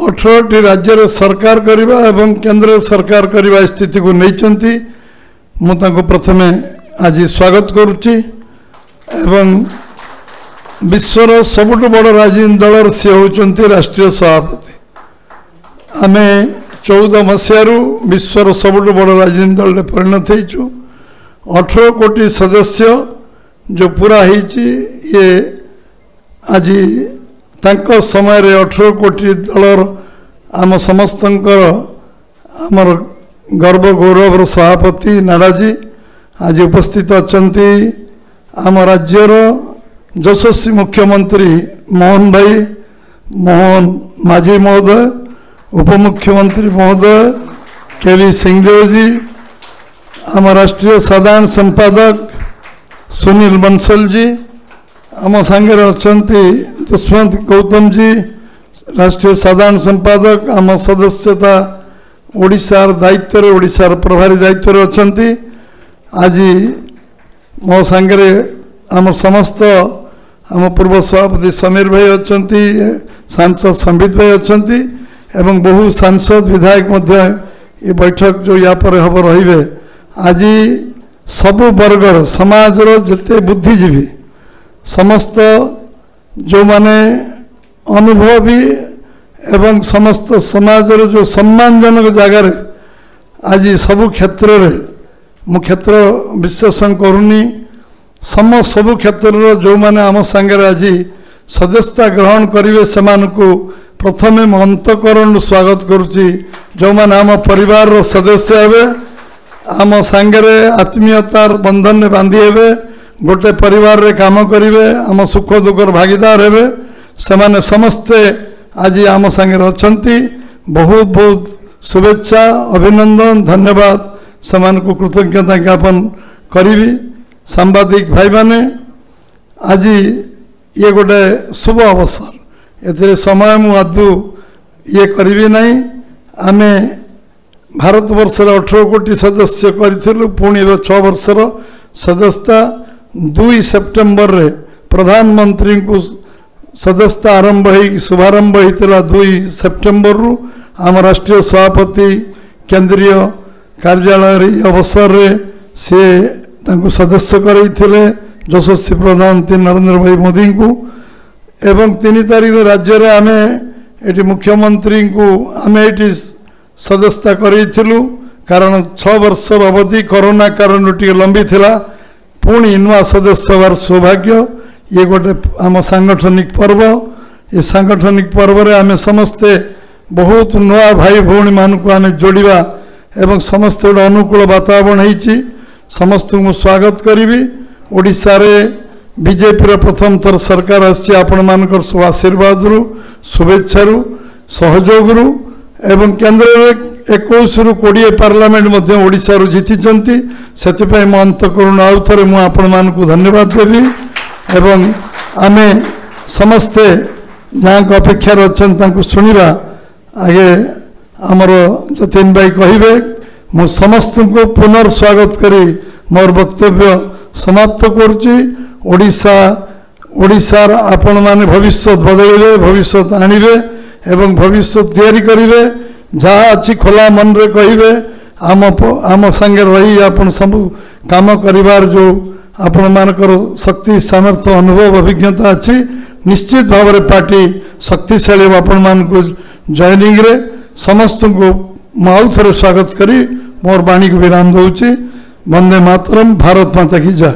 18टी राज्य सरकार करवा एवं केंद्र सरकार करवा स्थिति को नहीं मुझे प्रथमे आज स्वागत करुच्ची एवं विश्वर सबुठ बड़ राजनीतिक दल सी होती राष्ट्रीय सभापति आम 14 मसीह विश्वर सबुठ बड़ राजनीतिक दल परिणत हो 18 कोटी सदस्य जो पूरा ये आज तांको समय रे 18 कोटी दलर आम समस्त आमर गर्व गौरव सभापति नाराजी आज उपस्थित अछंती आम राज्यर यशस्वी मुख्यमंत्री मोहन भाई मोहन माझी महोदय उपमुख्यमंत्री महोदय केवी सिंहदेव जी आम राष्ट्रीय साधारण संपादक सुनील बंसल जी आम सांगे अच्छा जसवंत गौतम जी राष्ट्रीय साधारण संपादक आम सदस्यता ओडिशार दायित्व ओडिशार प्रभारी दायित्व अच्छा आज मो सांगे आम समस्त आम पूर्व सभापति समीर भाई अच्छा सांसद संबित भाई अच्छा एवं बहु सांसद विधायक मध्य ये बैठक जो या पर हम रे आज सबु वर्गर समाजर जिते बुद्धिजीवी समस्त जो माने अनुभवी एवं समस्त समाजर जो सम्मानजनक जगार आज सबु क्षेत्र रे मु क्षेत्र विश्लेषण करूनी सबु क्षेत्र जो माने आम सांगे आज सदस्यता ग्रहण करेंगे से प्रथमे अंतकरण स्वागत करुच्ची जो माने आम परिवार सदस्य हे आम सांगे आत्मीयतार बंधन में बांधी हे गोटे परिवार रे काम करेंगे आम सुख दुखर भागीदार हे से समस्ते आज आम सांगे अच्छा बहुत बहुत शुभेच्छा अभिनंदन धन्यवाद से कृतज्ञता ज्ञापन करी सांबादिक भाई माने आज ये गोटे शुभ अवसर ए समय मु आदु ये करी ना आम भारत वर्ष 18 कोटी सदस्य करूँ पुणी 6 वर्षर सदस्यता 2 सेप्टेम्बर रे प्रधानमंत्री को सदस्यता आरंभ हो शुभारंभ होता 2 सेप्टेम्बर रु आम राष्ट्रीय सभापति केंद्रीय कार्यालय अवसर रे से सदस्य करते यशस्वी प्रधानमंत्री नरेंद्र भाई मोदी को एवं 3 तारीख राज्य रे आमे एटी मुख्यमंत्री को आमे एटी सदस्यता करूँ कारण 6 वर्ष अवधि कोरोना कारण टी लंबी थिला पुणी नुआ सदस्य हबार सौभाग्य ये गोटे आम सांगठनिक पर्व ये सांगठनिक पर्व रे आमे समस्ते बहुत नुआ भाई भौणी मान को आमे जोड़िबा एवं समस्त गोटे अनुकूल वातावरण होती समस्त को स्वागत करी ओडिशा रे बीजेपी प्रथम थर सरकार आपण मानकर सब आशीर्वाद रु शुभेच्छा रु सहयोग रु एवं केंद्र में 21 रु 20 पार्लियामेंट मध्य ओडिशा रु जीतिचंती सेतिपय मो अंतकरण आउ थरे मु आपण मान को धन्यवाद देवी एवं आमे समस्ते जहाँ को अपेक्षा अच्छन तांको सुनिबा आगे आमर जतिन भाई कहिबे मु समस्त को पुनर्स्वागत करी मोर वक्तव्य समाप्त करुच्ची ओडिशा ओडिशार आपण माने भविष्य बदलवे भविष्य आनिबे एवं भविष्य तैयारी करिवे जहाँ अच्छी खोला मन रे कहिबे आम संगे रही आपण सब काम करिवार जो आपण मानकर शक्ति सामर्थ्य अनुभव अभिज्ञता अच्छी निश्चित भाव में पार्टी शक्तिशाली आपण मान को जॉइनिंग रे समस्त को आउ थे स्वागत करी मोर वाणी को विराम दूची वंदे मातरम भारत माता की जय।